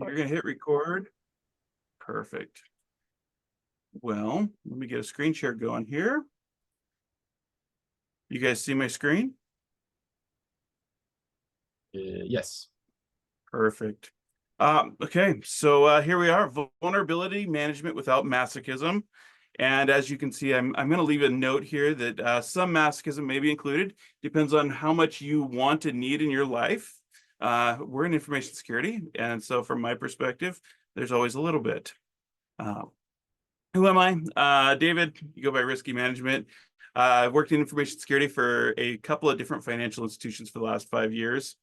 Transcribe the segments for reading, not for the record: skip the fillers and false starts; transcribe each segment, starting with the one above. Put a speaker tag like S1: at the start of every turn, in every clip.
S1: You're going to hit record. Perfect. Well, let me get a screen share going here. You guys see my screen?
S2: Yes.
S1: Perfect. Okay, so here we are, vulnerability management without masochism. And as you can see, I'm going to leave a note here that some masochism may be included. Depends on how much you want and need in your life. We're in information security, and so from my perspective, there's always a little bit. Who am I? David, you go by Riskymanagement. I've worked in information security for a couple of different financial institutions for the last 5 years.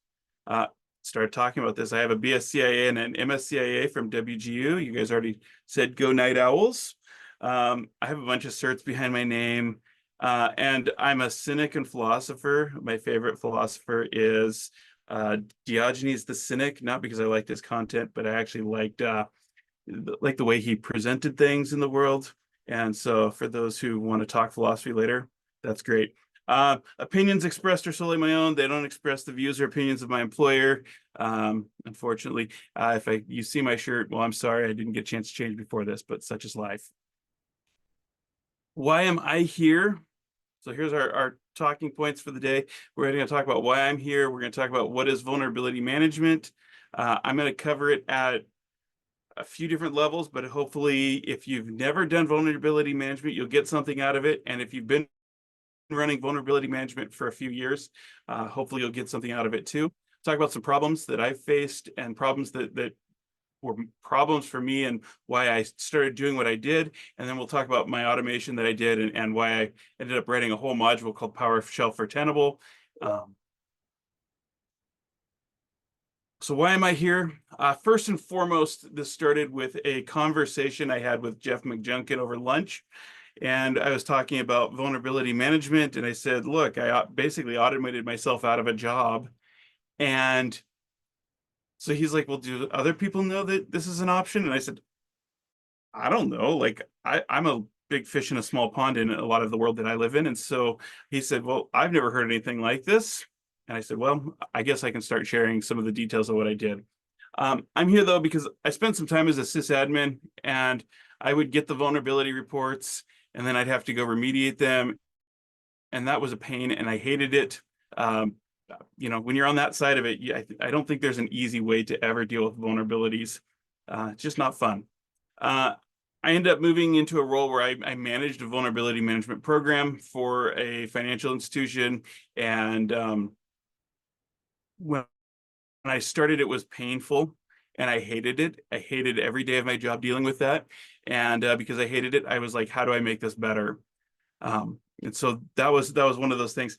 S1: Started talking about this. I have a BSCIA and an MSCIA from WGU. You guys already said go Night Owls. I have a bunch of certs behind my name, and I'm a cynic and philosopher. My favorite philosopher is Diogenes the Cynic, not because I liked his content, but I actually liked the way he presented things in the world. And so for those who want to talk philosophy later, that's great. Opinions expressed are solely my own. They don't express the views or opinions of my employer. Unfortunately, if you see my shirt, well, I'm sorry, I didn't get a chance to change before this, but such is life. Why am I here? So here's our talking points for the day. We're going to talk about why I'm here. We're going to talk about what is vulnerability management. I'm going to cover it at a few different levels, but hopefully if you've never done vulnerability management, you'll get something out of it. And if you've been running vulnerability management for a few years, hopefully you'll get something out of it too. Talk about some problems that I've faced and problems that were problems for me and why I started doing what I did. And then we'll talk about my automation that I did and why I ended up writing a whole module called PowerShell for Tenable. So why am I here? First and foremost, this started with a conversation I had with Jeff McJunkin over lunch. And I was talking about vulnerability management. And I said, look, I basically automated myself out of a job. And so he's like, well, do other people know that this is an option? And I said, I don't know. Like, I'm a big fish in a small pond in a lot of the world that I live in. And so he said, well, I've never heard anything like this. And I said, well, I guess I can start sharing some of the details of what I did. I'm here, though, because I spent some time as a sysadmin, and I would get the vulnerability reports, and then I'd have to go remediate them. And that was a pain, and I hated it. When you're on that side of it, I don't think there's an easy way to ever deal with vulnerabilities. It's just not fun. I ended up moving into a role where I managed a vulnerability management program for a financial institution. And when I started, it was painful and I hated it. I hated every day of my job dealing with that. And because I hated it, I was like, how do I make this better? And so that was one of those things.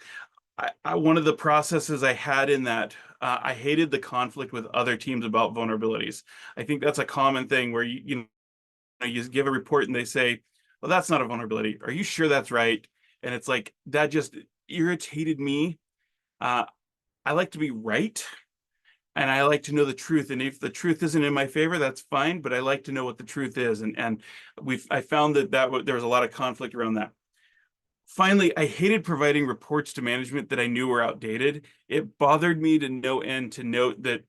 S1: One of the processes I had in that, I hated the conflict with other teams about vulnerabilities. I think that's a common thing where you give a report and they say, well, that's not a vulnerability. Are you sure that's right? And it's like, that just irritated me. I like to be right. And I like to know the truth. And if the truth isn't in my favor, that's fine. But I like to know what the truth is. And I found that there was a lot of conflict around that. Finally, I hated providing reports to management that I knew were outdated. It bothered me to no end to note that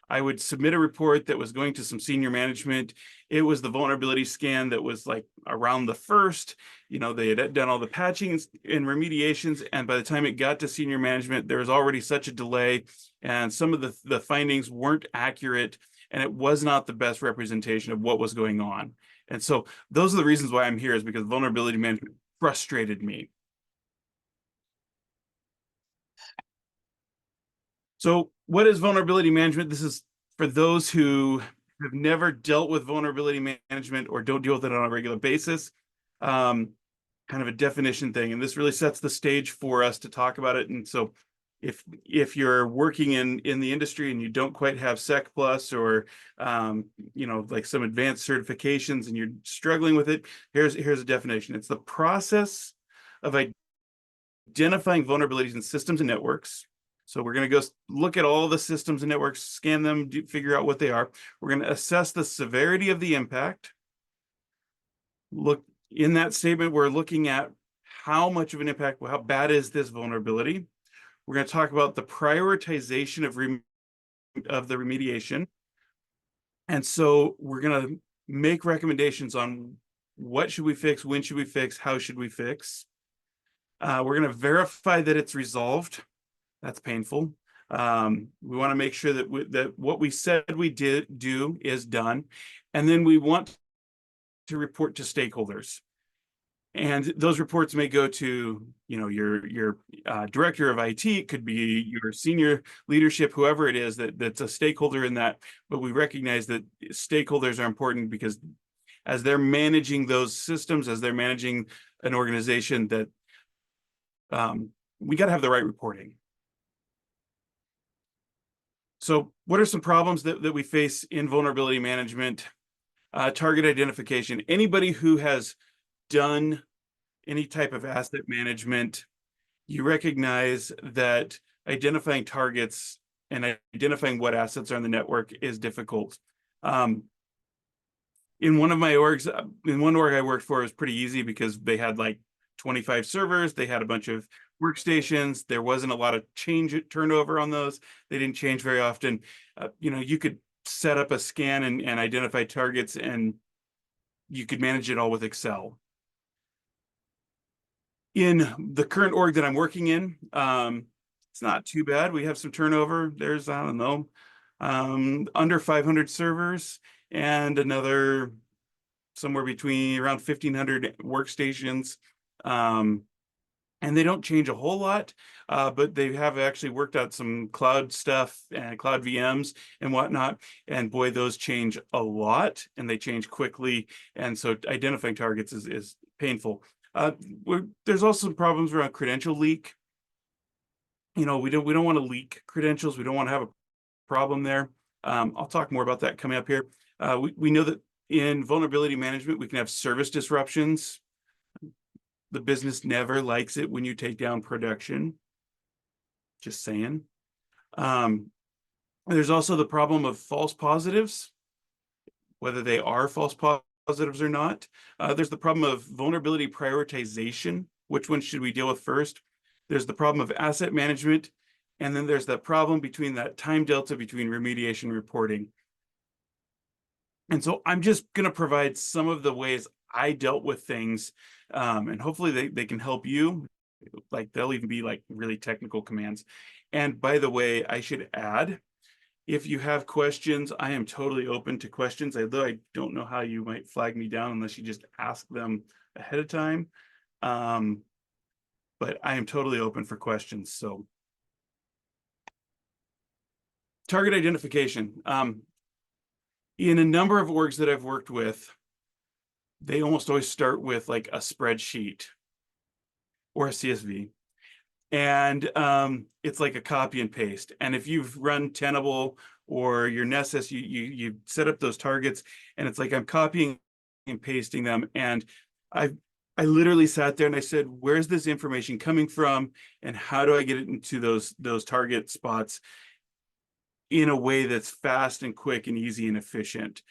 S1: I would submit a report that was going to some senior management. It was the vulnerability scan that was like around the first. They had done all the patching and remediations, and by the time it got to senior management, there was already such a delay, and some of the findings weren't accurate, and it was not the best representation of what was going on. And so those are the reasons why I'm here, is because vulnerability management frustrated me. So what is vulnerability management? This is for those who have never dealt with vulnerability management or don't deal with it on a regular basis, kind of a definition thing. And this really sets the stage for us to talk about it. And so if you're working in the industry and you don't quite have Sec Plus or like some advanced certifications and you're struggling with it, here's a definition. It's the process of identifying vulnerabilities in systems and networks. So we're going to go look at all the systems and networks, scan them, figure out what they are. We're going to assess the severity of the impact. Look, in that statement, we're looking at how much of an impact, how bad is this vulnerability? We're going to talk about the prioritization of the remediation. And so we're going to make recommendations on what should we fix, when should we fix, how should we fix. We're going to verify that it's resolved. That's painful. We want to make sure that what we said we did do is done. And then we want to report to stakeholders. And those reports may go to, your director of IT. It could be your senior leadership, whoever it is that's a stakeholder in that. But we recognize that stakeholders are important because as they're managing those systems, as they're managing an organization, that we got to have the right reporting. So what are some problems that we face in vulnerability management? Target identification. Anybody who has done any type of asset management, you recognize that identifying targets and identifying what assets are on the network is difficult. In one of my orgs, in one org I worked for, it was pretty easy because they had like 25 servers. They had a bunch of workstations. There wasn't a lot of turnover on those. They didn't change very often. You could set up a scan and identify targets, and you could manage it all with Excel. In the current org that I'm working in, it's not too bad. We have some turnover. There's, I don't know, under 500 servers and another somewhere between around 1,500 workstations. And they don't change a whole lot, but they have actually worked out some cloud stuff and cloud VMs and whatnot. And boy, those change a lot and they change quickly. And so identifying targets is painful. There's also some problems around credential leak. We don't want to leak credentials. We don't want to have a problem there. I'll talk more about that coming up here. We know that in vulnerability management, we can have service disruptions. The business never likes it when you take down production. Just saying. There's also the problem of false positives, whether they are false positives or not. There's the problem of vulnerability prioritization. Which one should we deal with first? There's the problem of asset management. And then there's that problem between that time delta between remediation and reporting. And so I'm just going to provide some of the ways I dealt with things, and hopefully they can help you. Like they'll even be like really technical commands. And by the way, I should add, if you have questions, I am totally open to questions, although I don't know how you might flag me down unless you just ask them ahead of time. But I am totally open for questions. So target identification. In a number of orgs that I've worked with, they almost always start with like a spreadsheet or a CSV. And it's like a copy and paste. And if you've run Tenable or your Nessus, you set up those targets, and it's like I'm copying and pasting them. And I literally sat there and I said, where's this information coming from? And how do I get it into those target spots in a way that's fast and quick and easy and efficient?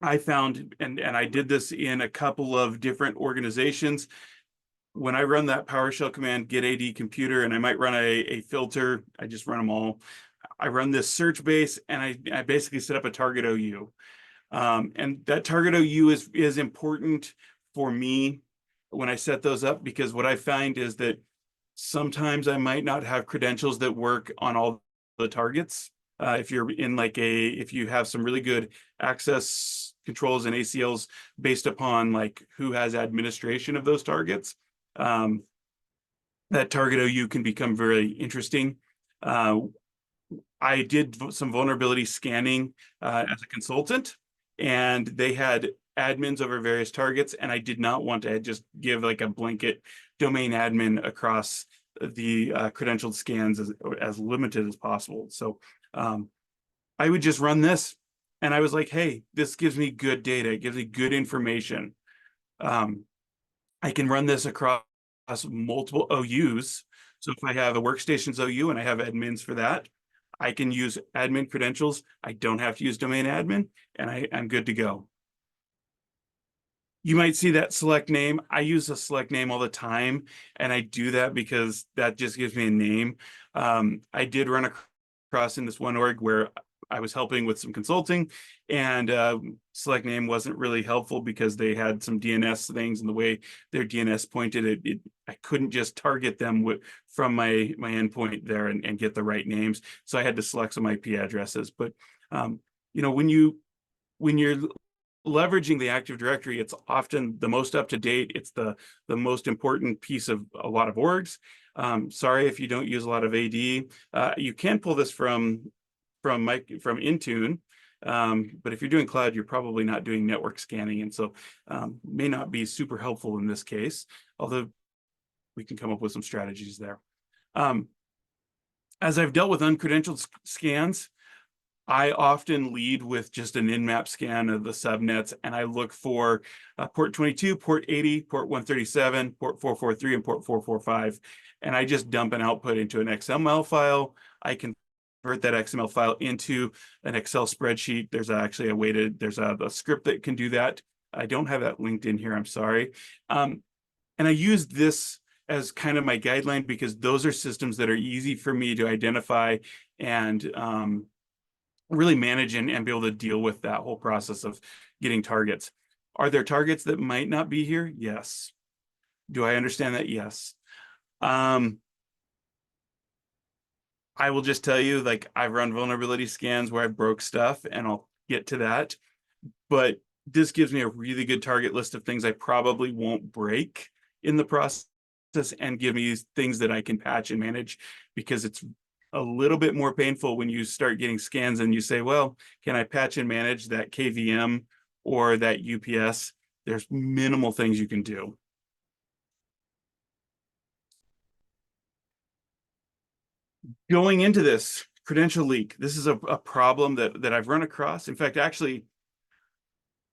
S1: I found, and I did this in a couple of different organizations. When I run that PowerShell command, get AD computer, and I might run a filter, I just run them all. I run this search base, and I basically set up a target OU. And that target OU is important for me when I set those up, because what I find is that sometimes I might not have credentials that work on all the targets. If you're in if you have some really good access controls and ACLs based upon like who has administration of those targets, that target OU can become very interesting. I did some vulnerability scanning as a consultant, and they had admins over various targets, and I did not want to just give like a blanket domain admin across the credentialed scans as limited as possible. So I would just run this, and I was like, hey, this gives me good data. It gives me good information. I can run this across multiple OUs. So if I have a workstations OU and I have admins for that, I can use admin credentials. I don't have to use domain admin, and I'm good to go. You might see that select name. I use a select name all the time, and I do that because that just gives me a name. I did run across in this one org where I was helping with some consulting, and select name wasn't really helpful because they had some DNS things, and the way their DNS pointed I couldn't just target them from my endpoint there and get the right names. So I had to select some IP addresses. But when you're leveraging the Active Directory, it's often the most up to date. It's the most important piece of a lot of orgs. Sorry if you don't use a lot of AD. You can pull this from Intune, but if you're doing cloud, you're probably not doing network scanning, and so may not be super helpful in this case. Although we can come up with some strategies there. As I've dealt with uncredentialed scans, I often lead with just an in-map scan of the subnets, and I look for port 22, port 80, port 137, port 443, and port 445. And I just dump an output into an XML file. I can convert that XML file into an Excel spreadsheet. There's actually there's a script that can do that. I don't have that linked in here, I'm sorry. And I use this as kind of my guideline because those are systems that are easy for me to identify and really manage and be able to deal with that whole process of getting targets. Are there targets that might not be here? Yes. Do I understand that? Yes. I will just tell you, like, I've run vulnerability scans where I broke stuff, and I'll get to that. But this gives me a really good target list of things I probably won't break in the process, and give me things that I can patch and manage, because it's a little bit more painful when you start getting scans and you say, well, can I patch and manage that KVM or that UPS? There's minimal things you can do. Going into this credential leak, this is a problem that I've run across. In fact, actually,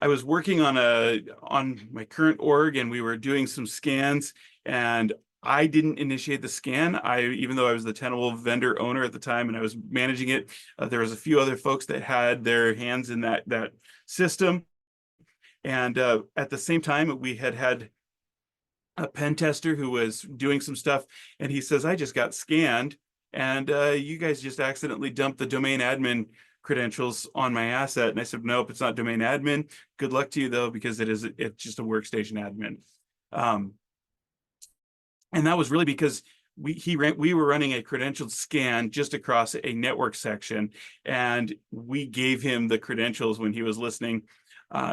S1: I was working on my current org, and we were doing some scans, and I didn't initiate the scan. Even though I was the Tenable vendor owner at the time and I was managing it, there was a few other folks that had their hands in that system. And at the same time, we had a pen tester who was doing some stuff, and he says, I just got scanned, and you guys just accidentally dumped the domain admin credentials on my asset. And I said, nope, it's not domain admin. Good luck to you though, because it's just a workstation admin. And that was really because we were running a credentialed scan just across a network section, and we gave him the credentials when he was listening.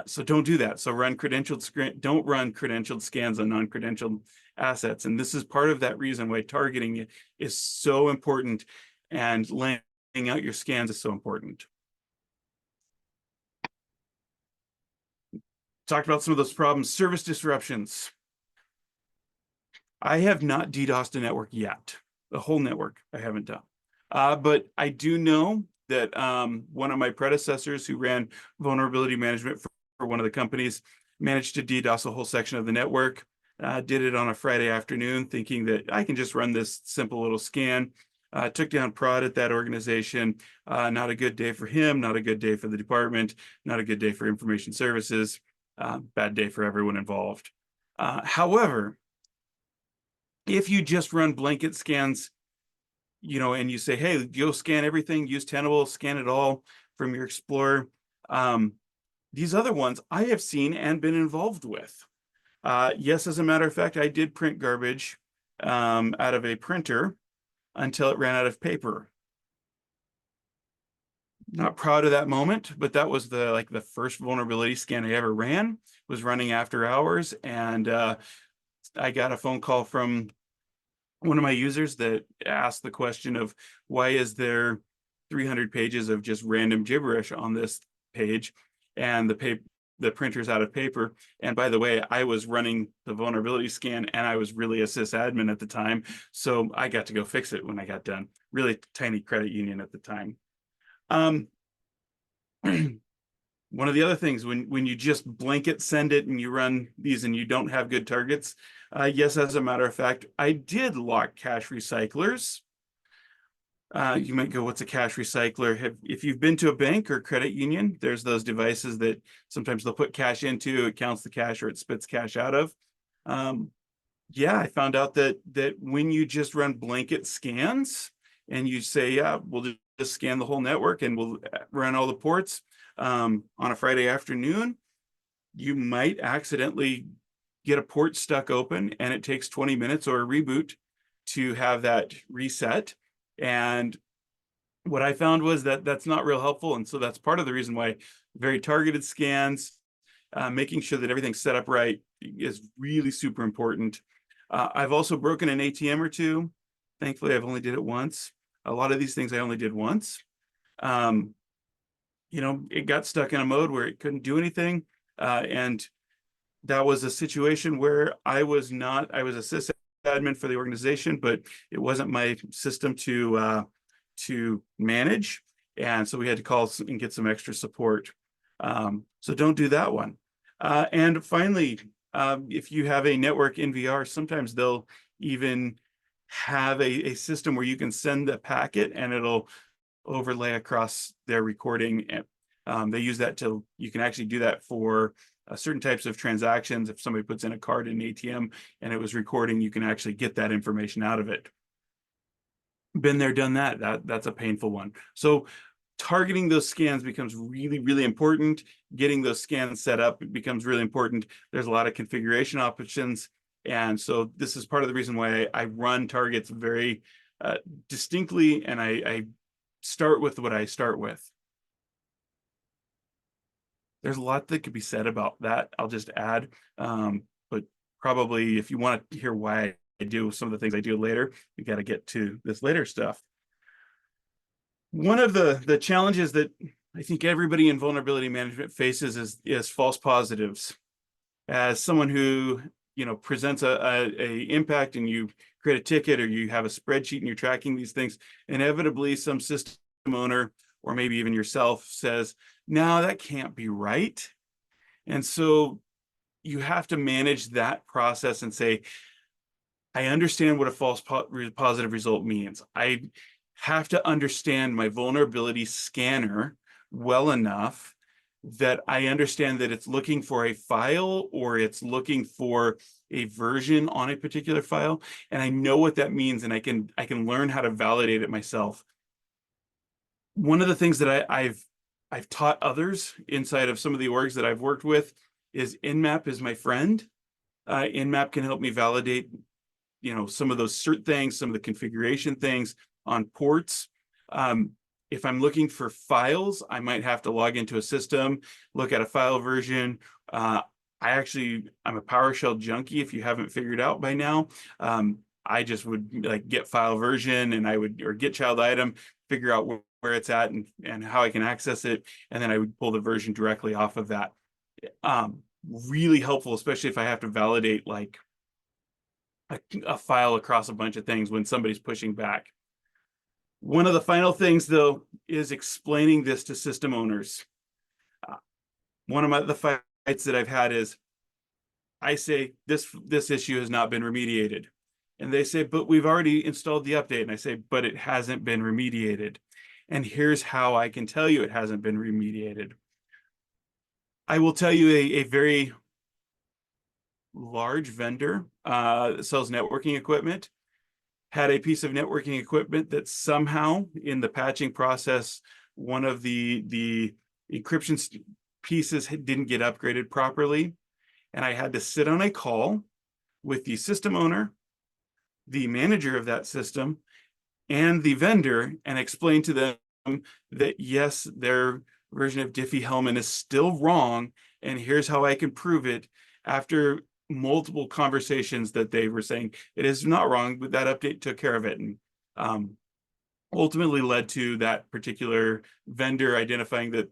S1: So don't do that. So don't run credentialed scans on non-credentialed assets. And this is part of that reason why targeting is so important, and laying out your scans is so important. Talked about some of those problems. Service disruptions. I have not DDoSed a network yet. The whole network I haven't done. But I do know that one of my predecessors who ran vulnerability management for one of the companies managed to DDoS a whole section of the network. Did it on a Friday afternoon, thinking that I can just run this simple little scan. Took down prod at that organization. Not a good day for him, not a good day for the department, not a good day for information services, bad day for everyone involved. However, if you just run blanket scans, and you say, hey, go scan everything, use Tenable, scan it all from your Explorer. These other ones I have seen and been involved with. Yes, as a matter of fact, I did print garbage out of a printer until it ran out of paper. Not proud of that moment, but that was the first vulnerability scan I ever ran. Was running after hours, and I got a phone call from one of my users that asked the question of, why is there 300 pages of just random gibberish on this page, and the printer's out of paper? And by the way, I was running the vulnerability scan, and I was really a sysadmin at the time, so I got to go fix it when I got done. Really tiny credit union at the time. One of the other things, when you just blanket send it and you run these and you don't have good targets, yes, as a matter of fact, I did lock cache recyclers. You might go, what's a cache recycler? If you've been to a bank or credit union, there's those devices that sometimes they'll put cache into, it counts the cache or it spits cache out of. Yeah, I found out that when you just run blanket scans and you say, yeah, we'll just scan the whole network and we'll run all the ports on a Friday afternoon. You might accidentally get a port stuck open and it takes 20 minutes or a reboot to have that reset. And what I found was that that's not real helpful. And so that's part of the reason why very targeted scans, making sure that everything's set up right is really super important. I've also broken an ATM or two. Thankfully, I've only did it once. A lot of these things I only did once. It got stuck in a mode where it couldn't do anything. And that was a situation where I was a sysadmin for the organization, but it wasn't my system to manage. And so we had to call and get some extra support. So don't do that one. And finally, if you have a network in VR, sometimes they'll even have a system where you can send the packet and it'll overlay across their recording. And they use that you can actually do that for certain types of transactions. If somebody puts in a card in an ATM and it was recording, you can actually get that information out of it. Been there, done that. That's a painful one. So targeting those scans becomes really, really important. Getting those scans set up becomes really important. There's a lot of configuration options. And so this is part of the reason why I run targets very distinctly, and I start with what I start with. There's a lot that could be said about that. I'll just add, but probably if you want to hear why I do some of the things I do later, we got to get to this later stuff. One of the challenges that I think everybody in vulnerability management faces is false positives. As someone who presents a impact and you create a ticket or you have a spreadsheet and you're tracking these things, inevitably some system owner or maybe even yourself says, no, that can't be right. And so you have to manage that process and say, I understand what a false positive result means. I have to understand my vulnerability scanner well enough that I understand that it's looking for a file or it's looking for a version on a particular file. And I know what that means, and I can learn how to validate it myself. One of the things that I've taught others inside of some of the orgs that I've worked with is Nmap is my friend. Nmap can help me validate, some of those cert things, some of the configuration things on ports. If I'm looking for files, I might have to log into a system, look at a file version. I'm a PowerShell junkie, if you haven't figured out by now. I just would get file version and or get child item, figure out where it's at and how I can access it. And then I would pull the version directly off of that. Really helpful, especially if I have to validate a file across a bunch of things when somebody's pushing back. One of the final things, though, is explaining this to system owners. One of the fights that I've had is I say, this issue has not been remediated. And they say, but we've already installed the update. And I say, but it hasn't been remediated. And here's how I can tell you it hasn't been remediated. I will tell you a very large vendor that sells networking equipment had a piece of networking equipment that somehow in the patching process, one of the encryption pieces didn't get upgraded properly. And I had to sit on a call with the system owner, the manager of that system, and the vendor and explain to them that yes, their version of Diffie-Hellman is still wrong, and here's how I can prove it, after multiple conversations that they were saying it is not wrong, but that update took care of it. And ultimately led to that particular vendor identifying that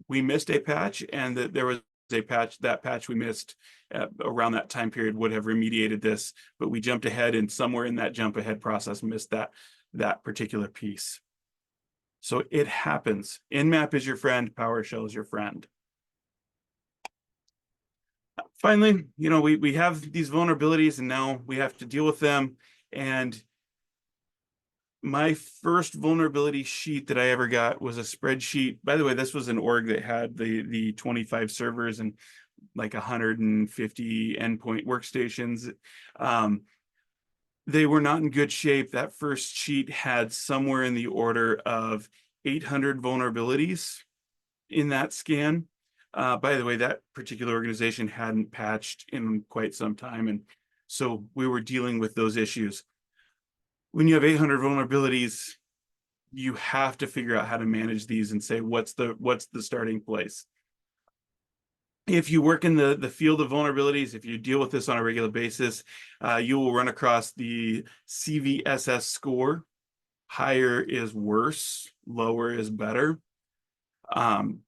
S1: we missed a patch and that there was a patch, that patch we missed around that time period would have remediated this, but we jumped ahead and somewhere in that jump ahead process missed that particular piece. So it happens. Nmap is your friend, PowerShell is your friend. Finally, we have these vulnerabilities and now we have to deal with them. And my first vulnerability sheet that I ever got was a spreadsheet. By the way, this was an org that had the 25 servers and 150 endpoint workstations. they were not in good shape. That first sheet had somewhere in the order of 800 vulnerabilities in that scan. By the way, that particular organization hadn't patched in quite some time, and so we were dealing with those issues. When you have 800 vulnerabilities, you have to figure out how to manage these and say, what's the starting place? If you work in the field of vulnerabilities, if you deal with this on a regular basis, you will run across the CVSS score. Higher is worse, lower is better.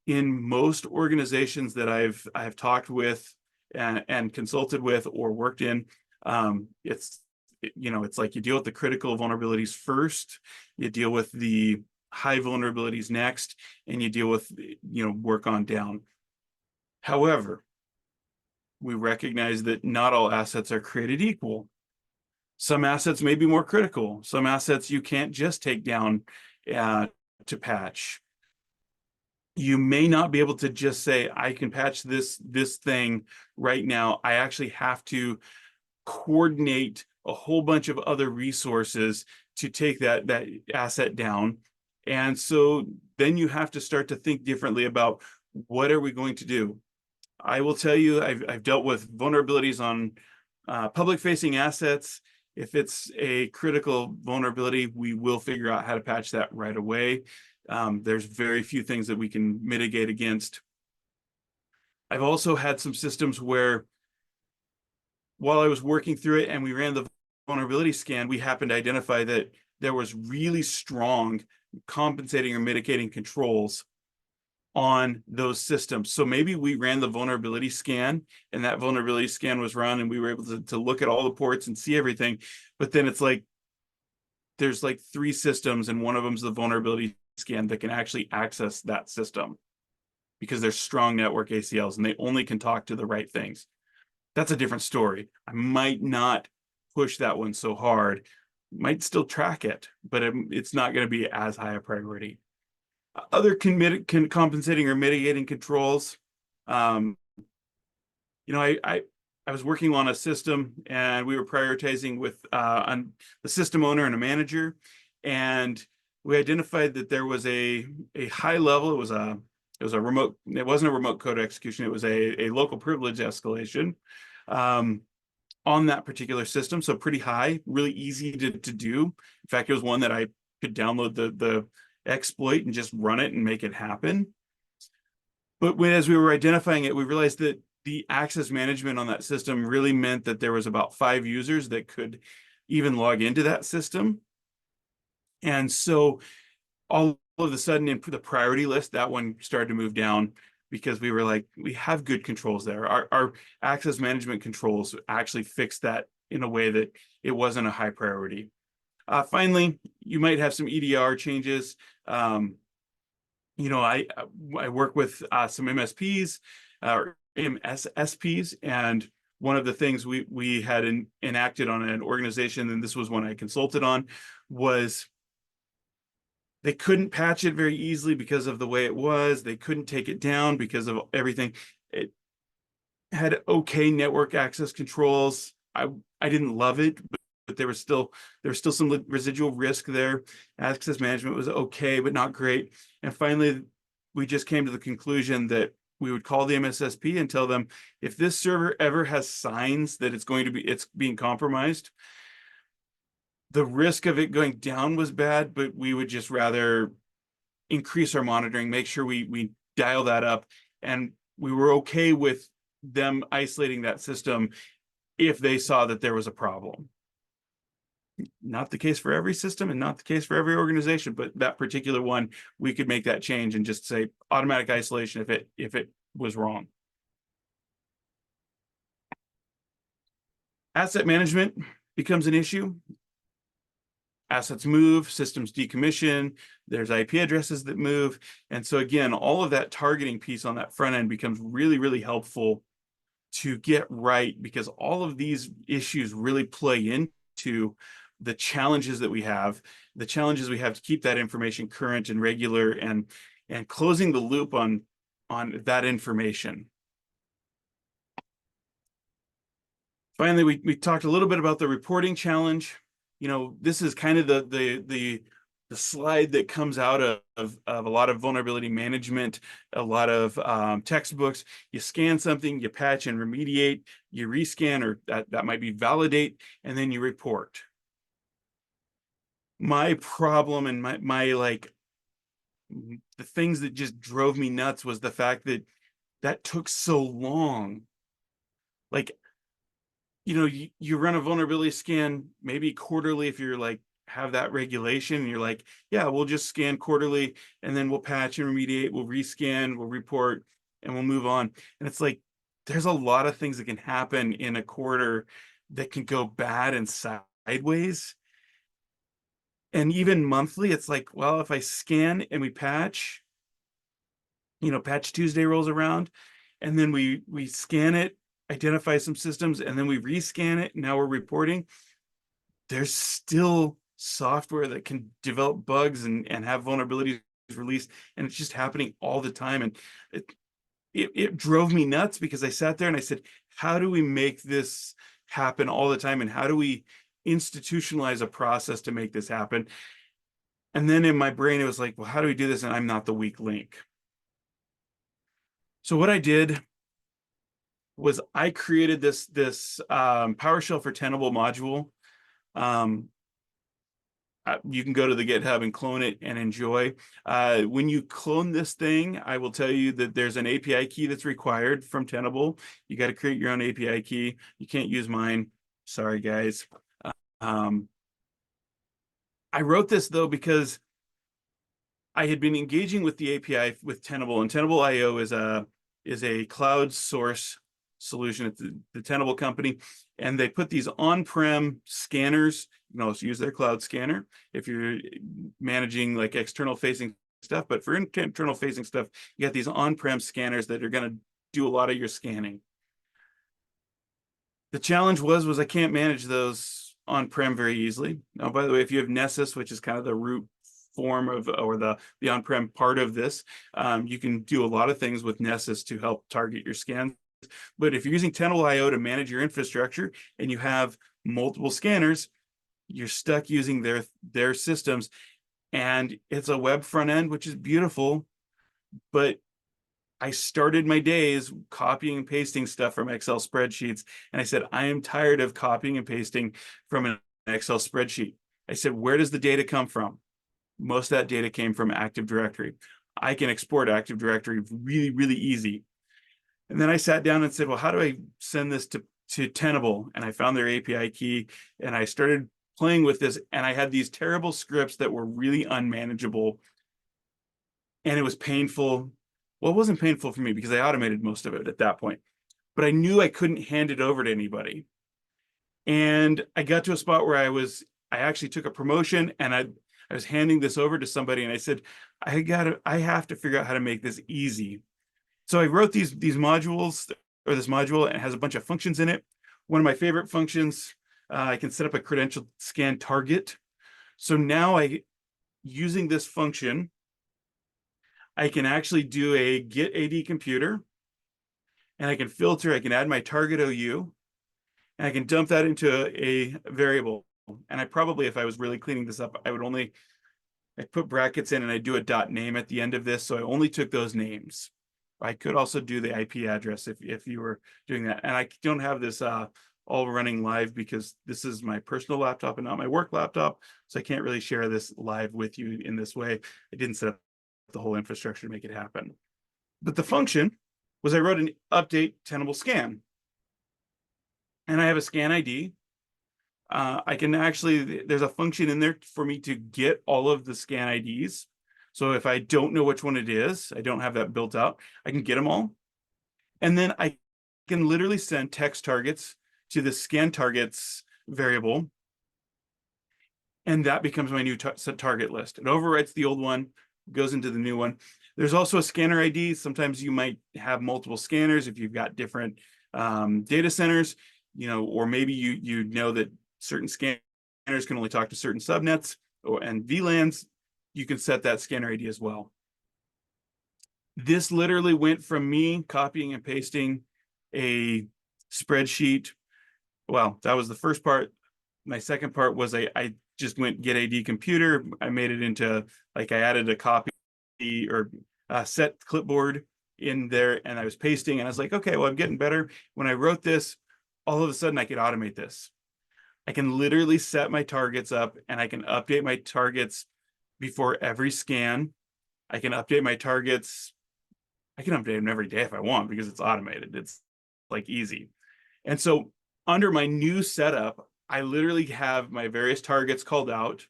S1: In most organizations that I've talked with and consulted with or worked in, it's like you deal with the critical vulnerabilities first, you deal with the high vulnerabilities next, and you deal with work on down. However, we recognize that not all assets are created equal. Some assets may be more critical. Some assets you can't just take down to patch. You may not be able to just say, I can patch this thing right now. I actually have to coordinate a whole bunch of other resources to take that asset down. And so then you have to start to think differently about, what are we going to do? I will tell you, I've dealt with vulnerabilities on public-facing assets. If it's a critical vulnerability, we will figure out how to patch that right away. There's very few things that we can mitigate against. I've also had some systems where, while I was working through it and we ran the vulnerability scan, we happened to identify that there was really strong compensating or mitigating controls on those systems. So maybe we ran the vulnerability scan, and that vulnerability scan was run, and we were able to look at all the ports and see everything. But then it's like, there's like 3 systems, and one of them is the vulnerability scan that can actually access that system because there's strong network ACLs and they only can talk to the right things. That's a different story. I might not push that one so hard, might still track it, but it's not going to be as high a priority. Other compensating or mitigating controls. I was working on a system, and we were prioritizing with on the system owner and a manager, and we identified that there was a high level. It was a remote. It wasn't a remote code execution. It was a local privilege escalation on that particular system. So pretty high, really easy to do. In fact, it was one that I could download the exploit and just run it and make it happen. But as we were identifying it, we realized that the access management on that system really meant that there was about 5 users that could even log into that system. And so all of a sudden, in the priority list, that one started to move down, because we were like, we have good controls there. Our access management controls actually fixed that in a way that it wasn't a high priority. Finally, you might have some EDR changes. I work with some MSPs or MSSPs, and one of the things we had enacted on an organization, and this was one I consulted on, was they couldn't patch it very easily because of the way it was. They couldn't take it down because of everything. It had okay network access controls. I didn't love it, but there was still some residual risk there. Access management was okay, but not great. And finally, we just came to the conclusion that we would call the MSSP and tell them, if this server ever has signs that it's being compromised, the risk of it going down was bad, but we would just rather increase our monitoring, make sure we dial that up. And we were okay with them isolating that system if they saw that there was a problem. Not the case for every system and not the case for every organization, but that particular one, we could make that change and just say automatic isolation if it was wrong. Asset management becomes an issue. Assets move, systems decommission, there's IP addresses that move. And so again, all of that targeting piece on that front end becomes really, really helpful to get right, because all of these issues really play into the challenges that we have, to keep that information current and regular, and closing the loop on that information. Finally, we talked a little bit about the reporting challenge. this is kind of the slide that comes out of a lot of vulnerability management, a lot of textbooks. You scan something, you patch and remediate, you rescan, or that might be validate, and then you report. My problem and my like the things that just drove me nuts was the fact that took so long. Like, you run a vulnerability scan maybe quarterly if you're like have that regulation, and you're like, yeah, we'll just scan quarterly, and then we'll patch and remediate, we'll rescan, we'll report, and we'll move on. And it's like, there's a lot of things that can happen in a quarter that can go bad and sideways. And even monthly, it's like, well, if I scan and we patch, Patch Tuesday rolls around, and then we scan it, identify some systems, and then we rescan it. Now we're reporting. There's still software that can develop bugs and have vulnerabilities released, and it's just happening all the time. And it drove me nuts, because I sat there and I said, how do we make this happen all the time? And how do we institutionalize a process to make this happen? And then in my brain, it was like, well, how do we do this? And I'm not the weak link. So what I did was I created this PowerShell for Tenable module. You can go to the GitHub and clone it and enjoy. When you clone this thing, I will tell you that there's an API key that's required from Tenable. You got to create your own API key. You can't use mine. Sorry, guys. I wrote this, though, because I had been engaging with the API with Tenable, and Tenable.io is a cloud source solution. It's the Tenable company, and they put these on-prem scanners. You can also use their cloud scanner if you're managing like external facing stuff, but for internal facing stuff, you got these on-prem scanners that are going to do a lot of your scanning. The challenge was I can't manage those on-prem very easily. Now, by the way, if you have Nessus, which is kind of the root form of, or the on-prem part of this, you can do a lot of things with Nessus to help target your scans. But if you're using Tenable.io to manage your infrastructure and you have multiple scanners, you're stuck using their systems. And it's a web front end, which is beautiful, but I started my days copying and pasting stuff from Excel spreadsheets. And I said, I am tired of copying and pasting from an Excel spreadsheet. I said, where does the data come from? Most of that data came from Active Directory. I can export Active Directory really, really easy. And then I sat down and said, well, how do I send this to Tenable? And I found their API key, and I started playing with this, and I had these terrible scripts that were really unmanageable, and it was painful. Well, it wasn't painful for me because I automated most of it at that point, but I knew I couldn't hand it over to anybody. And I got to a spot where I actually took a promotion, and I was handing this over to somebody, and I said, I have to figure out how to make this easy. So I wrote these modules, or this module, and it has a bunch of functions in it. One of my favorite functions, I can set up a credential scan target. So now using this function, I can actually do a get AD computer, and I can filter, I can add my target OU, and I can dump that into a variable. And I probably, if I was really cleaning this up, I put brackets in, and I do a .name at the end of this. So I only took those names. I could also do the IP address if you were doing that. And I don't have this all running live because this is my personal laptop and not my work laptop. So I can't really share this live with you in this way. I didn't set up the whole infrastructure to make it happen. But the function was I wrote an update Tenable scan. And I have a scan ID. I can actually, there's a function in there for me to get all of the scan IDs. So if I don't know which one it is, I don't have that built out, I can get them all. And then I can literally send text targets to the scan targets variable. And that becomes my new target list. It overwrites the old one, goes into the new one. There's also a scanner ID. Sometimes you might have multiple scanners if you've got different data centers, or maybe you know that certain scanners can only talk to certain subnets and VLANs. You can set that scanner ID as well. This literally went from me copying and pasting a spreadsheet. Well, that was the first part. my second part was I just went get a computer. I made it into like I added a copy or set clipboard in there, and I was pasting, and I was like, okay, well, I'm getting better. When I wrote this, all of a sudden I could automate this. I can literally set my targets up, and I can update my targets before every scan. I can update my targets. I can update them every day if I want because it's automated. It's like easy. And so under my new setup, I literally have my various targets called out.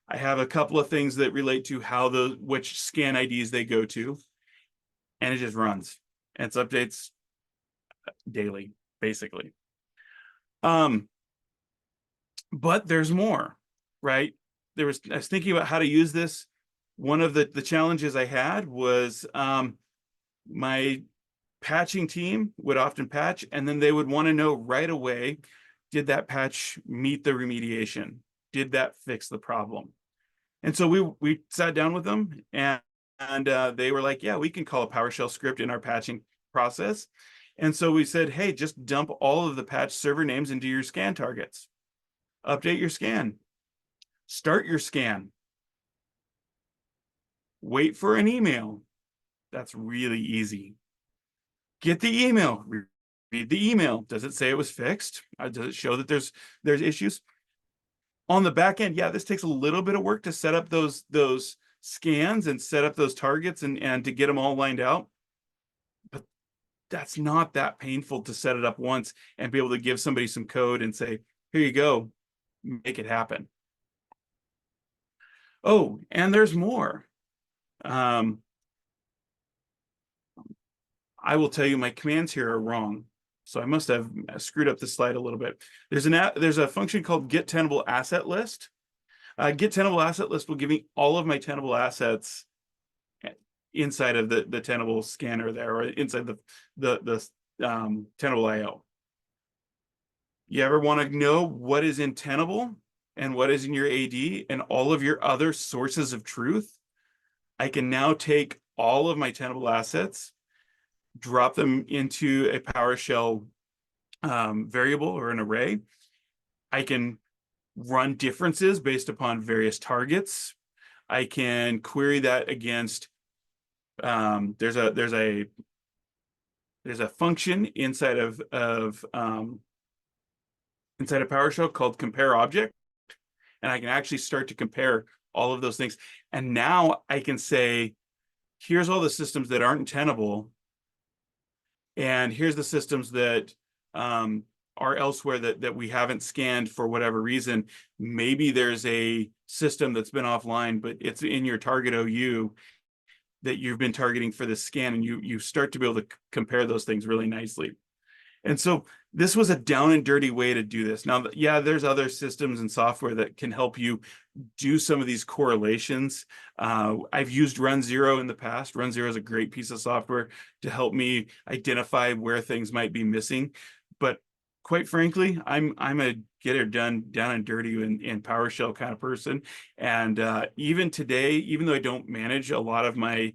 S1: I have a couple of things that relate to how which scan IDs they go to, and it just runs. And it's updates daily, basically. But there's more, right? I was thinking about how to use this. One of the challenges I had was my patching team would often patch, and then they would want to know right away, did that patch meet the remediation? Did that fix the problem? And so we sat down with them, and they were like, yeah, we can call a PowerShell script in our patching process. And so we said, hey, just dump all of the patch server names into your scan targets. Update your scan. Start your scan. Wait for an email. That's really easy. Get the email. Read the email. Does it say it was fixed? Does it show that there's issues? On the back end, yeah, this takes a little bit of work to set up those scans and set up those targets and to get them all lined out. But that's not that painful to set it up once and be able to give somebody some code and say, here you go, make it happen. Oh, and there's more. I will tell you my commands here are wrong. So I must have screwed up the slide a little bit. There's a function called get tenable asset list. Get tenable asset list will give me all of my tenable assets inside of the tenable scanner there, or inside the tenable IO. You ever want to know what is in tenable and what is in your AD and all of your other sources of truth? I can now take all of my tenable assets, drop them into a PowerShell variable or an array. I can run differences based upon various targets. I can query that against there's a function inside of PowerShell called compare object, and I can actually start to compare all of those things. And now I can say, here's all the systems that aren't tenable, and here's the systems that are elsewhere that we haven't scanned for whatever reason. Maybe there's a system that's been offline, but it's in your target OU that you've been targeting for the scan, and you start to be able to compare those things really nicely. And so this was a down and dirty way to do this. Now, yeah, there's other systems and software that can help you do some of these correlations. I've used Run Zero in the past. Run Zero is a great piece of software to help me identify where things might be missing. But quite frankly, I'm a get it done down and dirty in PowerShell kind of person. And even today, even though I don't manage a lot of my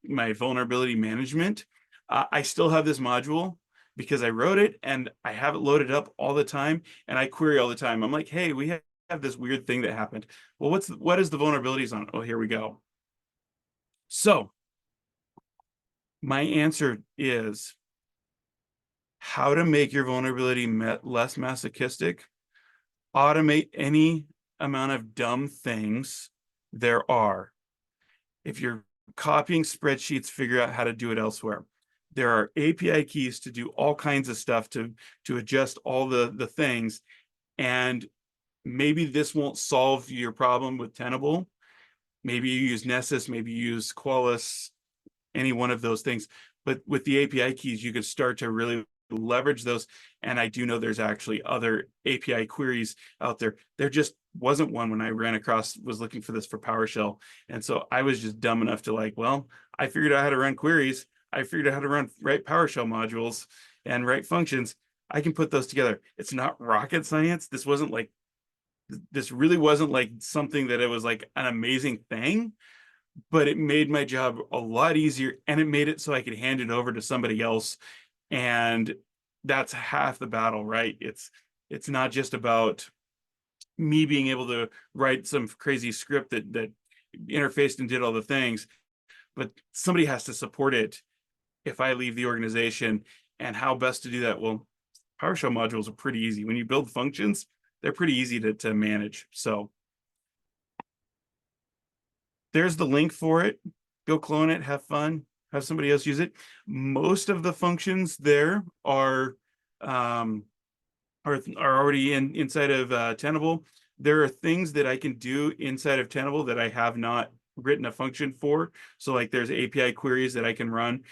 S1: vulnerability management, I still have this module because I wrote it and I have it loaded up all the time, and I query all the time. I'm like, hey, we have this weird thing that happened. Well, what is the vulnerabilities on? Oh, here we go. So my answer is how to make your vulnerability less masochistic. Automate any amount of dumb things there are. If you're copying spreadsheets, figure out how to do it elsewhere. There are API keys to do all kinds of stuff to adjust all the things. And maybe this won't solve your problem with Tenable. Maybe you use Nessus, maybe you use Qualys, any one of those things. But with the API keys, you could start to really leverage those. And I do know there's actually other API queries out there. There just wasn't one when I was looking for this for PowerShell. And so I was just dumb enough to I figured out how to run queries. I figured out how to write PowerShell modules and write functions. I can put those together. It's not rocket science. This really wasn't like something that it was like an amazing thing, but it made my job a lot easier, and it made it so I could hand it over to somebody else. And that's half the battle, right? It's not just about me being able to write some crazy script that interfaced and did all the things, but somebody has to support it if I leave the organization. And how best to do that? Well, PowerShell modules are pretty easy. When you build functions, they're pretty easy to manage. So there's the link for it. Go clone it, have fun, have somebody else use it. Most of the functions there are already inside of Tenable. There are things that I can do inside of Tenable that I have not written a function for. So like there's API queries that I can run.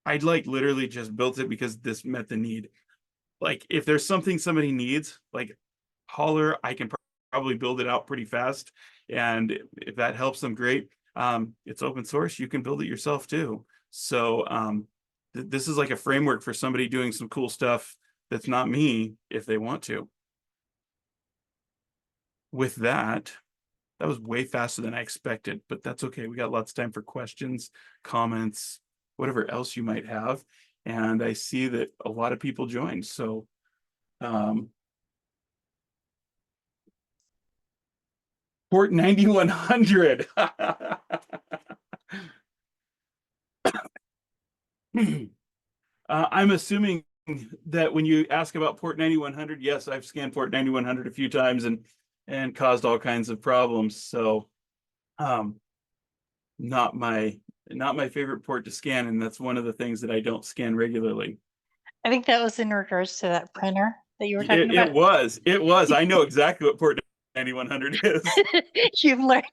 S1: I'd like literally just built it because this met the need. Like if there's something somebody needs, like holler, I can probably build it out pretty fast. And if that helps them, great. It's open source. You can build it yourself too. So this is like a framework for somebody doing some cool stuff that's not me if they want to. With that, that was way faster than I expected, but that's okay. We got lots of time for questions, comments, whatever else you might have. And I see that a lot of people joined. So port 9100. I'm assuming that when you ask about port 9100, yes, I've scanned port 9100 a few times and caused all kinds of problems. So not my favorite port to scan, and that's one of the things that I don't scan regularly.
S2: I think that was in regards to that printer that you were talking about.
S1: It was. I know exactly what port 9100 is.
S2: You've learned.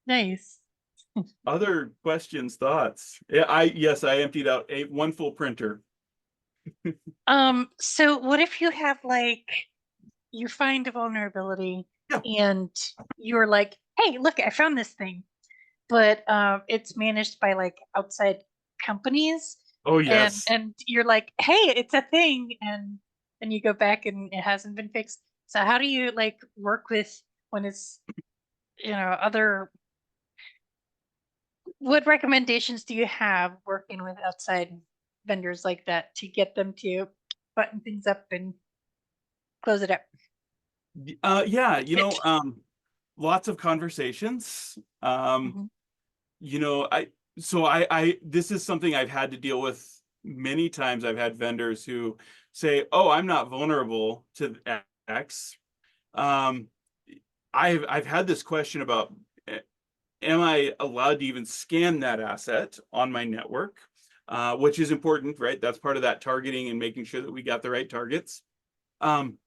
S2: Nice.
S1: Other questions, thoughts? Yeah, yes, I emptied out one full printer.
S2: So what if you have like, you find a vulnerability and you're like, hey, look, I found this thing, but it's managed by like outside companies.
S1: Oh yes.
S2: And you're like, hey, it's a thing, and you go back and it hasn't been fixed. So how do you like work with when it's, other, what recommendations do you have working with outside vendors like that to get them to button things up and close it up?
S1: Yeah, lots of conversations. This is something I've had to deal with many times. I've had vendors who say, oh, I'm not vulnerable to X. I've had this question about, am I allowed to even scan that asset on my network? Which is important, right? That's part of that targeting and making sure that we got the right targets. One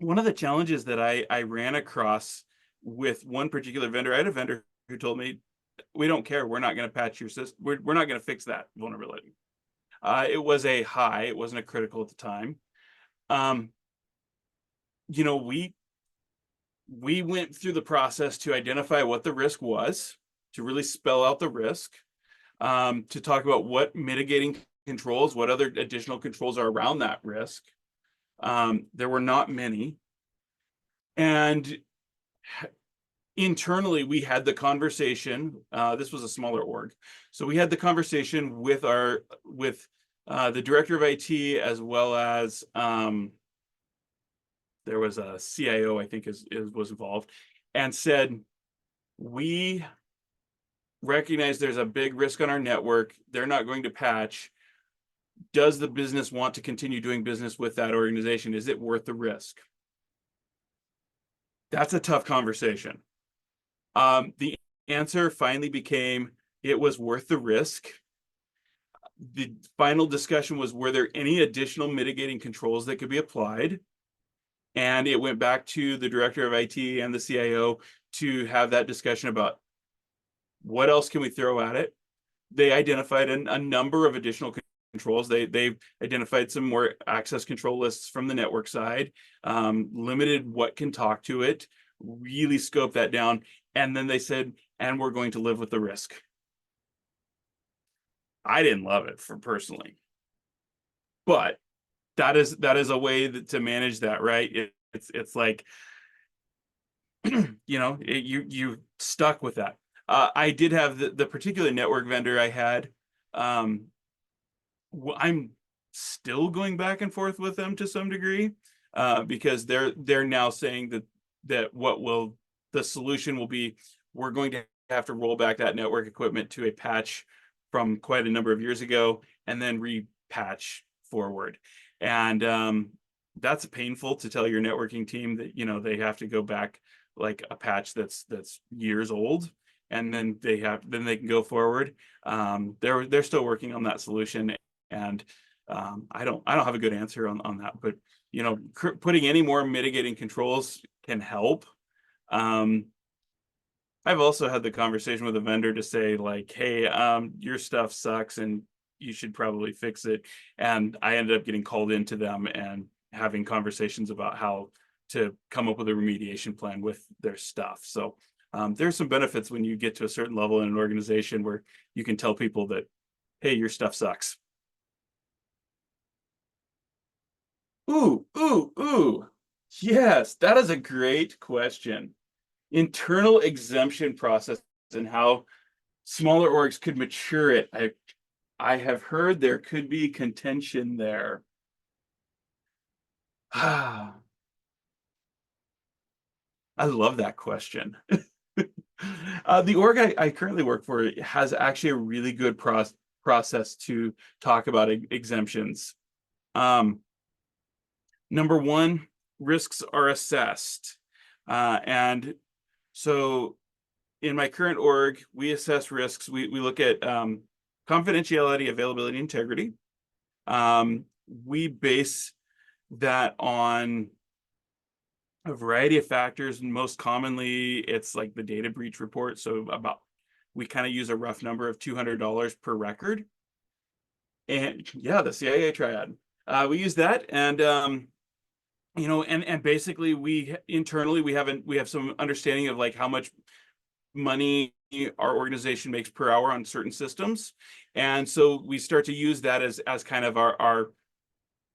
S1: of the challenges that I ran across with one particular vendor, I had a vendor who told me, we don't care, we're not going to patch your system, we're not going to fix that vulnerability. It was a high, it wasn't a critical at the time. We went through the process to identify what the risk was, to really spell out the risk, to talk about what mitigating controls, what other additional controls are around that risk. There were not many. And internally, we had the conversation. This was a smaller org. So we had the conversation with the director of IT, as well as there was a CIO, I think was involved, and said, we recognize there's a big risk on our network. They're not going to patch. Does the business want to continue doing business with that organization? Is it worth the risk? That's a tough conversation. The answer finally became, it was worth the risk. The final discussion was, were there any additional mitigating controls that could be applied? And it went back to the director of IT and the CIO to have that discussion about what else can we throw at it. They identified a number of additional controls. They identified some more access control lists from the network side, limited what can talk to it, really scoped that down. And then they said, and we're going to live with the risk. I didn't love it personally, but that is a way to manage that, right? It's like, you stuck with that. I did have the particular network vendor I had. I'm still going back and forth with them to some degree. because they're now saying that the solution will be, we're going to have to roll back that network equipment to a patch from quite a number of years ago and then repatch forward. And that's painful to tell your networking team that, you know, they have to go back like a patch that's years old, and then they can go forward. They're still working on that solution, and I don't have a good answer on that, but you know, putting any more mitigating controls can help. I've also had the conversation with a vendor to say like, hey, your stuff sucks and you should probably fix it. And I ended up getting called into them and having conversations about how to come up with a remediation plan with their stuff. So there's some benefits when you get to a certain level in an organization where you can tell people that, hey, your stuff sucks. Ooh. Yes, that is a great question. Internal exemption process and how smaller orgs could mature it. I have heard there could be contention there. I love that question. The org I currently work for has actually a really good process to talk about exemptions. Number one, risks are assessed. And so in my current org, we assess risks. We look at confidentiality, availability, integrity. We base that on a variety of factors, and most commonly it's like the data breach report. So we kind of use a rough number of $200 per record. And yeah, the CIA triad. We use that, and you know, and basically we internally we have some understanding of like how much money our organization makes per hour on certain systems, and so we start to use that as kind of our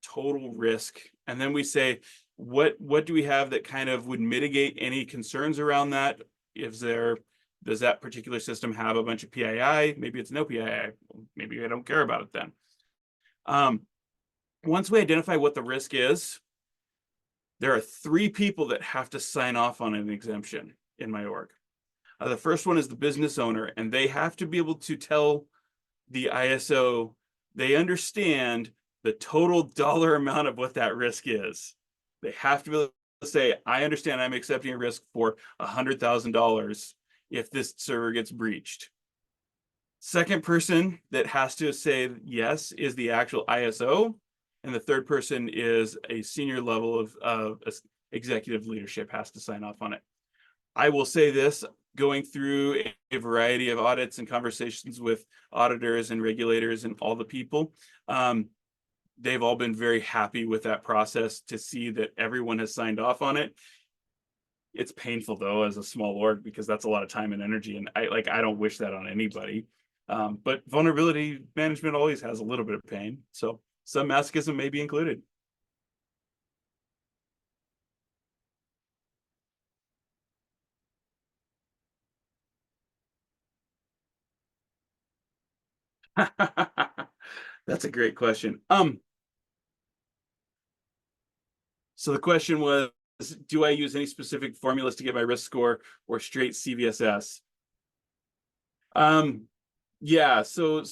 S1: total risk, and then we say what do we have that kind of would mitigate any concerns around that. Does that particular system have a bunch of PII? Maybe it's no PII. Maybe I don't care about it then. Once we identify what the risk is, there are 3 people that have to sign off on an exemption in my org. The first one is the business owner, and they have to be able to tell the ISO they understand the total dollar amount of what that risk is. They have to be able to say, I understand I'm accepting a risk for $100,000 if this server gets breached. Second person that has to say yes is the actual ISO. And the third person is a senior level of executive leadership has to sign off on it. I will say this, going through a variety of audits and conversations with auditors and regulators and all the people, they've all been very happy with that process to see that everyone has signed off on it. It's painful though, as a small org, because that's a lot of time and energy. And I don't wish that on anybody. But vulnerability management always has a little bit of pain. So some masochism may be included. That's a great question. So the question was, do I use any specific formulas to get my risk score or straight CVSS? Yeah, so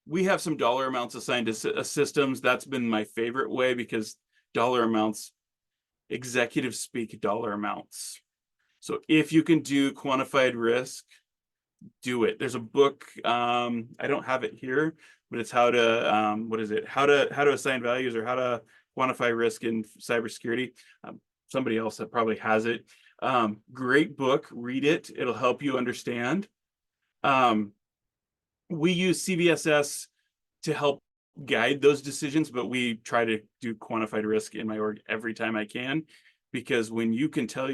S1: we have some dollar amounts assigned to systems. That's been my favorite way, because dollar amounts, executives speak dollar amounts. So if you can do quantified risk, do it. There's a book, I don't have it here, but it's how to what is it? How to assign values, or how to quantify risk in cybersecurity. Somebody else that probably has it. Great book, read it. It'll help you understand. We use CVSS to help guide those decisions, but we try to do quantified risk in my org every time I can, because when you can tell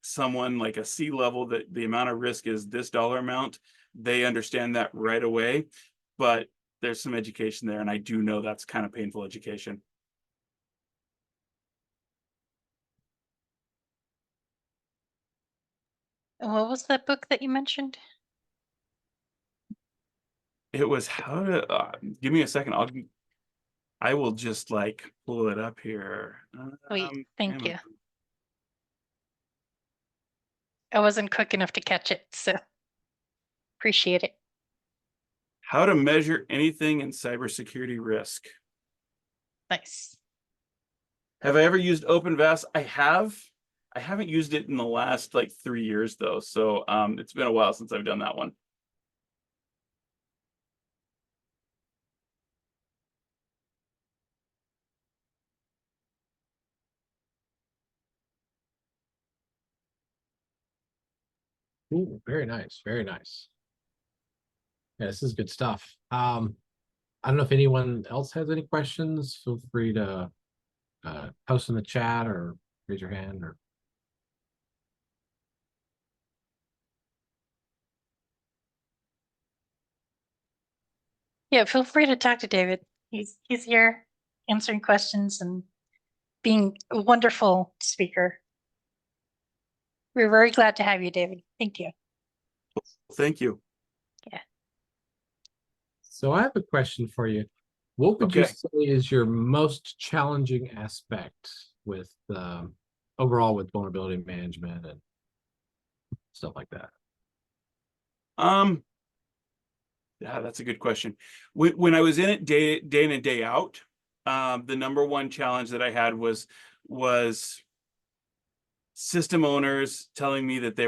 S1: someone like a C level that the amount of risk is this dollar amount, they understand that right away. But there's some education there, and I do know that's kind of painful education.
S2: What was that book that you mentioned?
S1: It was how to give me a second. I will just like pull it up here.
S2: Sweet, thank you.
S1: Amazon.
S2: I wasn't quick enough to catch it, so appreciate it.
S1: How to measure anything in cybersecurity risk.
S2: Nice.
S1: Have I ever used OpenVAS? I have. I haven't used it in the last like 3 years though. So it's been a while since I've done that one.
S3: Ooh, very nice, very nice. Yeah, this is good stuff. I don't know if anyone else has any questions. Feel free to post in the chat or raise your hand. Or
S2: Yeah, feel free to talk to David. He's here answering questions and being a wonderful speaker. We're very glad to have you, David. Thank you.
S1: Thank you.
S3: so I have a question for you. What would you
S1: Okay.
S3: say is your most challenging aspect with overall with vulnerability management and stuff like that?
S1: Yeah, that's a good question. When I was in it day in and day out, the number one challenge that I had was system owners telling me that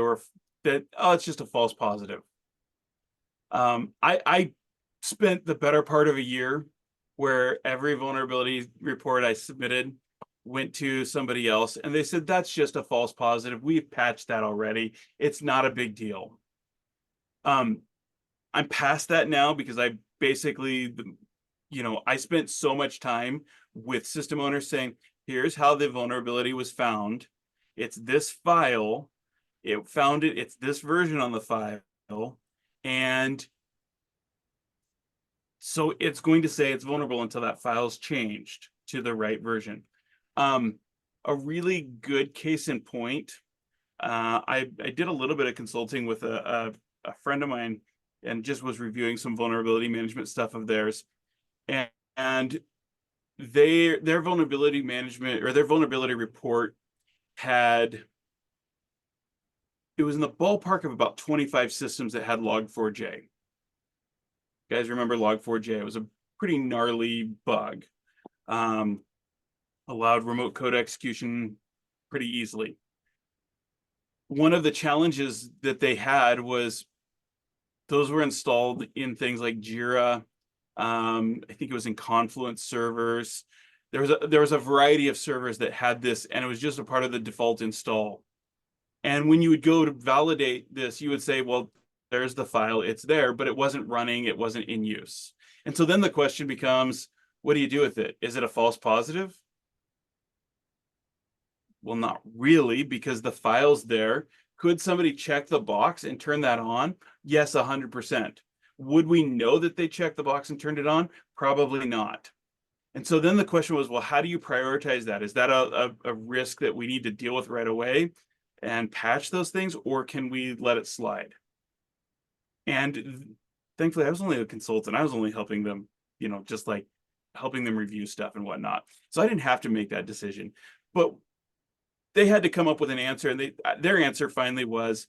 S1: oh, it's just a false positive. I spent the better part of a year where every vulnerability report I submitted went to somebody else and they said, that's just a false positive. We've patched that already. It's not a big deal. I'm past that now because I basically, I spent so much time with system owners saying, here's how the vulnerability was found. It's this file. It found it. It's this version on the file. And so it's going to say it's vulnerable until that file's changed to the right version. A really good case in point, I did a little bit of consulting with a friend of mine and just was reviewing some vulnerability management stuff of theirs. And their vulnerability management or their vulnerability report it was in the ballpark of about 25 systems that had log4j. You guys remember log4j? It was a pretty gnarly bug. Allowed remote code execution pretty easily. One of the challenges that they had was those were installed in things like Jira. I think it was in Confluence servers. There was a variety of servers that had this, and it was just a part of the default install. And when you would go to validate this, you would say, well, there's the file, it's there, but it wasn't running, it wasn't in use. And so then the question becomes, what do you do with it? Is it a false positive? Well, not really, because the file's there. Could somebody check the box and turn that on? Yes, 100%. Would we know that they checked the box and turned it on? Probably not. And so then the question was, well, how do you prioritize that? Is that a risk that we need to deal with right away and patch those things, or can we let it slide? And thankfully, I was only a consultant. I was only helping them, just like helping them review stuff and whatnot. So I didn't have to make that decision. But they had to come up with an answer, and their answer finally was,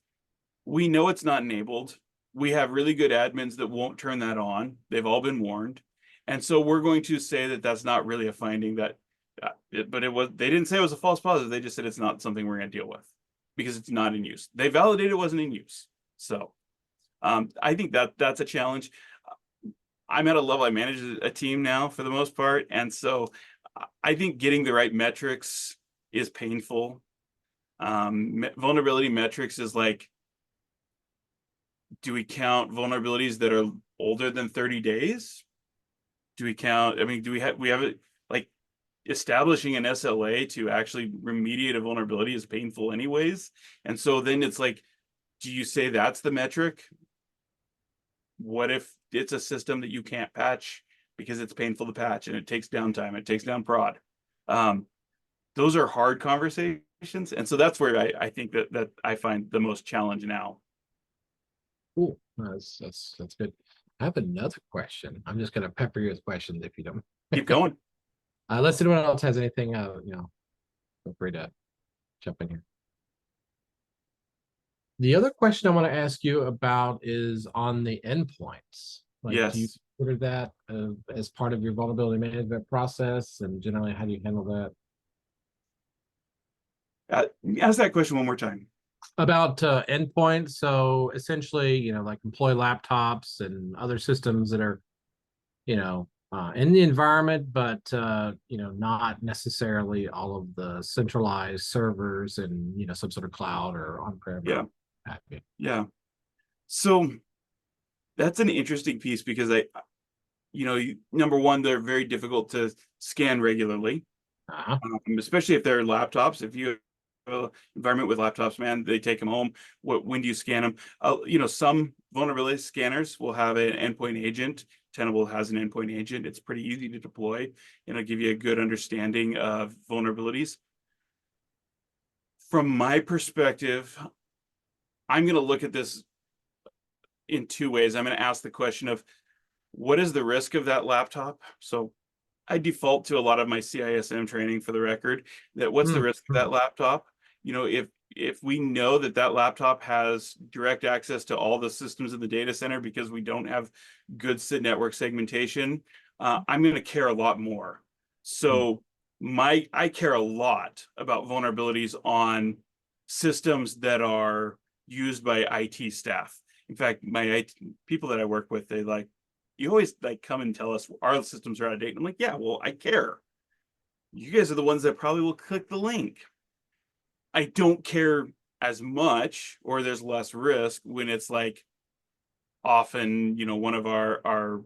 S1: we know it's not enabled. We have really good admins that won't turn that on. They've all been warned. And so we're going to say that that's not really a finding but they didn't say it was a false positive. They just said it's not something we're going to deal with because it's not in use. They validated it wasn't in use. So I think that's a challenge. I'm at a level, I manage a team now for the most part. And so I think getting the right metrics is painful. Vulnerability metrics is like, do we count vulnerabilities that are older than 30 days? Do we count, do we have it like establishing an SLA to actually remediate a vulnerability is painful anyways. And so then it's like, do you say that's the metric? What if it's a system that you can't patch because it's painful to patch and it takes downtime, it takes down prod? Those are hard conversations. And so that's where I think that I find the most challenge now.
S3: Cool. That's good. I have another question. I'm just going to pepper you with questions if you don't.
S1: Keep going.
S3: Unless anyone else has anything, feel free to jump in here. The other question I want to ask you about is on the endpoints. Like, do you
S1: Yes.
S3: consider that as part of your vulnerability management process? And generally, how do you handle that?
S1: Ask that question one more time.
S3: About endpoints. So essentially, like employee laptops and other systems that are, in the environment, but not necessarily all of the centralized servers and some sort of cloud or on-prem.
S1: Yeah. Yeah. So that's an interesting piece because number one, they're very difficult to scan regularly, especially if they're laptops. If you have an environment with laptops, man, they take them home. When do you scan them? Some vulnerability scanners will have an endpoint agent. Tenable has an endpoint agent. It's pretty easy to deploy, and it'll give you a good understanding of vulnerabilities. From my perspective, I'm going to look at this in two ways. I'm going to ask the question of what is the risk of that laptop? So I default to a lot of my CISM training, for the record, that what's the risk of that laptop? If we know that that laptop has direct access to all the systems in the data center because we don't have good network segmentation, I'm going to care a lot more. So I care a lot about vulnerabilities on systems that are used by IT staff. In fact, my people that I work with, you always come and tell us our systems are out of date. And I'm like, yeah, well, I care. You guys are the ones that probably will click the link. I don't care as much, or there's less risk when it's often, one of our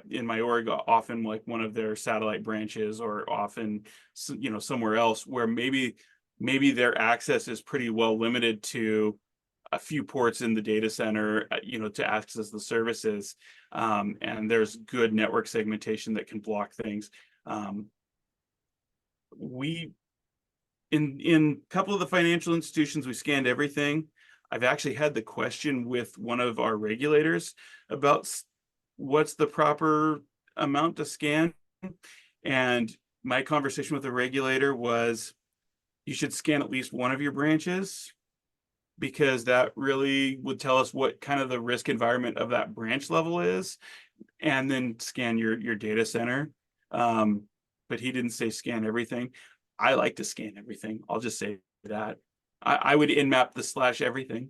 S1: in my org, often one of their satellite branches, or often, somewhere else where maybe their access is pretty well limited to a few ports in the data center, to access the services. And there's good network segmentation that can block things. In a couple of the financial institutions, we scanned everything. I've actually had the question with one of our regulators about what's the proper amount to scan. And my conversation with the regulator was, you should scan at least one of your branches, because that really would tell us what kind of the risk environment of that branch level is, and then scan your data center. But he didn't say scan everything. I like to scan everything. I'll just say that. I would nmap the /everything.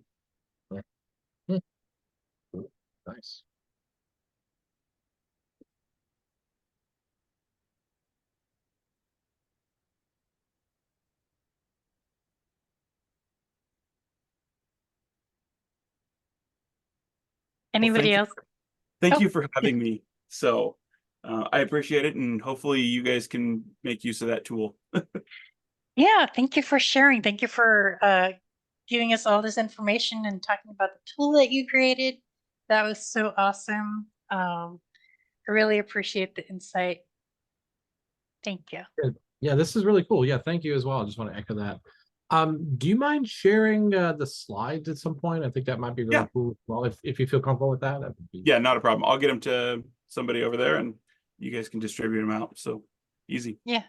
S3: Nice.
S2: Anybody else?
S1: Thank you for having me. So I appreciate it, and hopefully you guys can make use of that tool.
S2: Yeah, thank you for sharing. Thank you for giving us all this information and talking about the tool that you created. That was so awesome. I really appreciate the insight. Thank you.
S3: Yeah, this is really cool. Yeah, thank you as well. I just want to echo that. Do you mind sharing the slides at some point? I think that might be really cool. Well, if you feel comfortable with that, would be...
S1: Yeah, not a problem. I'll get them to somebody over there, and you guys can distribute them out. So easy.
S2: Yeah,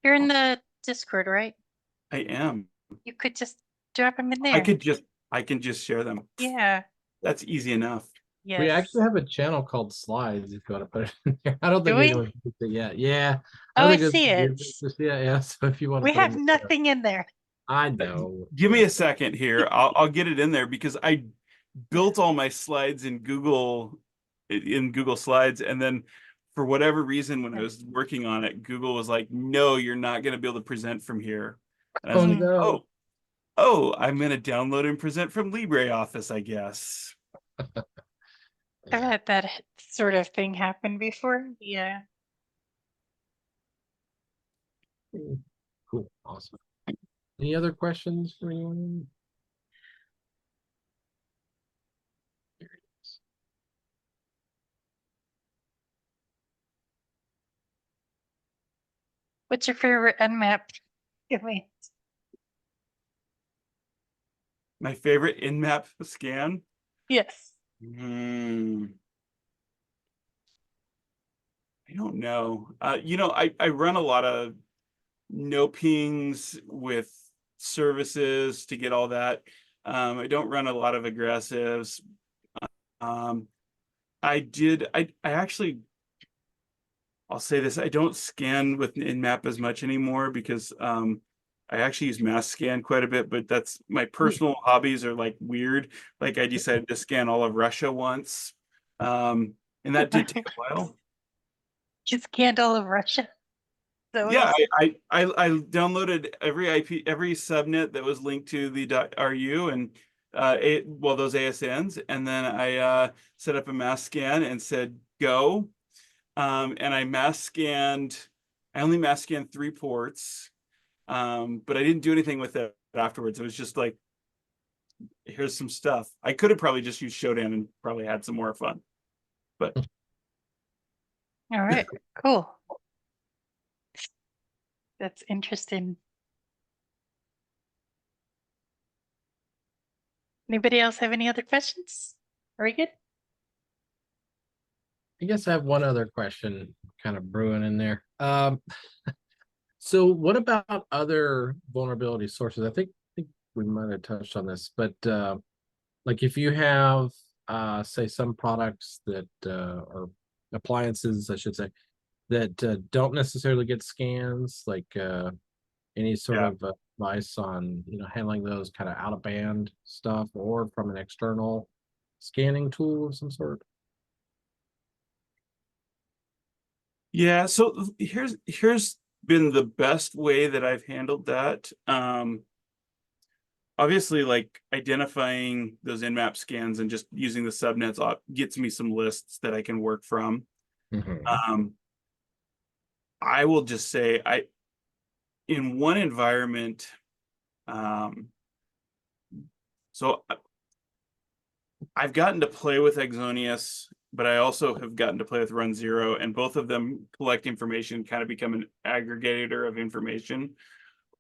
S2: you're in the Discord, right?
S1: I am.
S2: You could just drop them in there.
S1: I can just share them.
S2: Yeah,
S1: that's easy enough.
S2: yes.
S3: We actually have a channel called Slides if you want to put it in there. I don't think
S2: Do we?
S3: anyone can see it yet. Yeah.
S2: Oh, I see it.
S3: Yeah. So if you want to
S2: We
S3: put
S2: have nothing in there.
S3: I know.
S1: Give me a second here. I'll get it in there, because I built all my slides in Google Slides, and then for whatever reason, when I was working on it, Google was like, no, you're not going to be able to present from here. And I was like,
S3: no.
S1: oh, I'm going to download and present from LibreOffice, I guess.
S2: I've had that sort of thing happen before. Yeah.
S3: Cool. Awesome. Any other questions for anyone? There it is.
S2: What's your favorite Nmap? Give me.
S1: My favorite Nmap scan?
S2: Yes.
S1: I I don't know. You know, I run a lot of no pings with services to get all that. I don't run a lot of aggressives. Um, I actually, I'll say this, I don't scan with Nmap as much anymore because I actually use mass scan quite a bit, but that's my personal hobbies are like weird. Like I decided to scan all of Russia once. And that did take a while.
S2: You scanned all of Russia. So
S1: Yeah, I downloaded every IP, every subnet that was linked to the .ru and well, those ASNs, and then I set up a mass scan and said go. And I mass scanned, I only mass scanned 3 ports, but I didn't do anything with it afterwards. It was just like, here's some stuff. I could have probably just used Shodan and probably had some more fun, but
S2: all right, cool. That's interesting. Anybody else have any other questions? Are we good?
S3: I guess I have one other question kind of brewing in there. So what about other vulnerability sources? I think we might have touched on this, but like if you have say some products that or appliances, I should say, that don't necessarily get scans, like any sort
S1: yeah.
S3: of advice on handling those kind of out of band stuff or from an external scanning tool of some sort?
S1: Yeah, so here's been the best way that I've handled that. Obviously, like identifying those Nmap scans and just using the subnets gets me some lists that I can work from.
S3: Mhm.
S1: I will just say in one environment, so I've gotten to play with Exonius, but I also have gotten to play with Run Zero, and both of them collect information, kind of become an aggregator of information.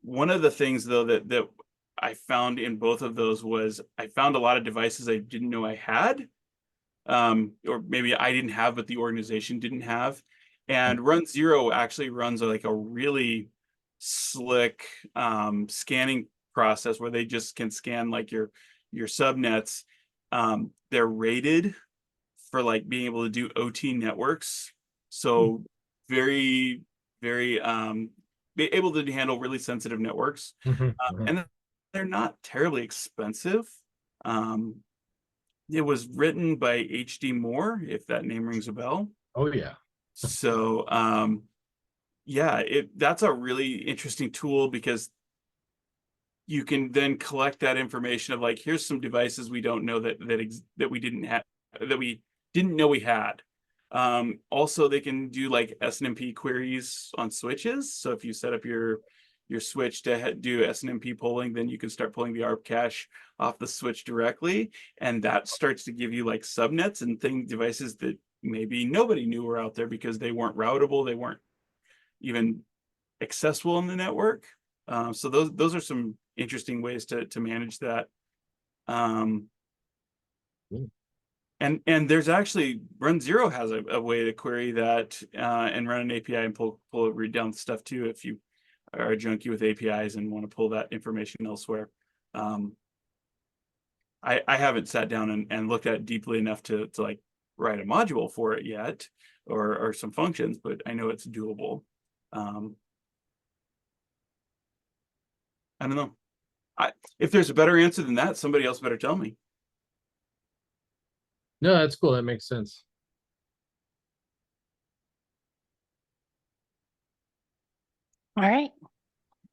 S1: One of the things though that I found in both of those was I found a lot of devices I didn't know I had, or maybe I didn't have, but the organization didn't have. And Run Zero actually runs like a really slick scanning process where they just can scan like your subnets. They're rated for like being able to do OT networks, so very very be able to handle really sensitive networks, and they're not terribly expensive. Um, it was written by HD Moore, if that name rings a bell.
S3: Oh yeah.
S1: So yeah, that's a really interesting tool because you can then collect that information of like, here's some devices we don't know that we didn't have, that we didn't know we had. Also, they can do like SNMP queries on switches. So if you set up your switch to do SNMP polling, then you can start pulling the ARP cache off the switch directly, and that starts to give you like subnets and devices that maybe nobody knew were out there because they weren't routable, they weren't even accessible in the network. So those are some interesting ways to manage that. And there's actually Run Zero has a way to query that and run an API and read down stuff too if you are a junkie with APIs and want to pull that information elsewhere. I haven't sat down and looked at it deeply enough to like write a module for it yet, or some functions, but I know it's doable. I don't know. If there's a better answer than that, somebody else better tell me.
S3: No, that's cool. That makes sense.
S2: All right.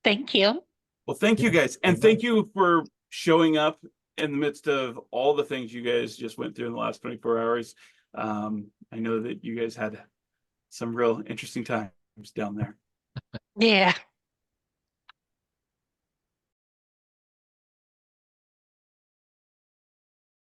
S2: Thank you.
S1: Well, thank you guys. And thank you for showing up in the midst of all the things you guys just went through in the last 24 hours. I know that you guys had some real interesting times down there.
S2: Yeah.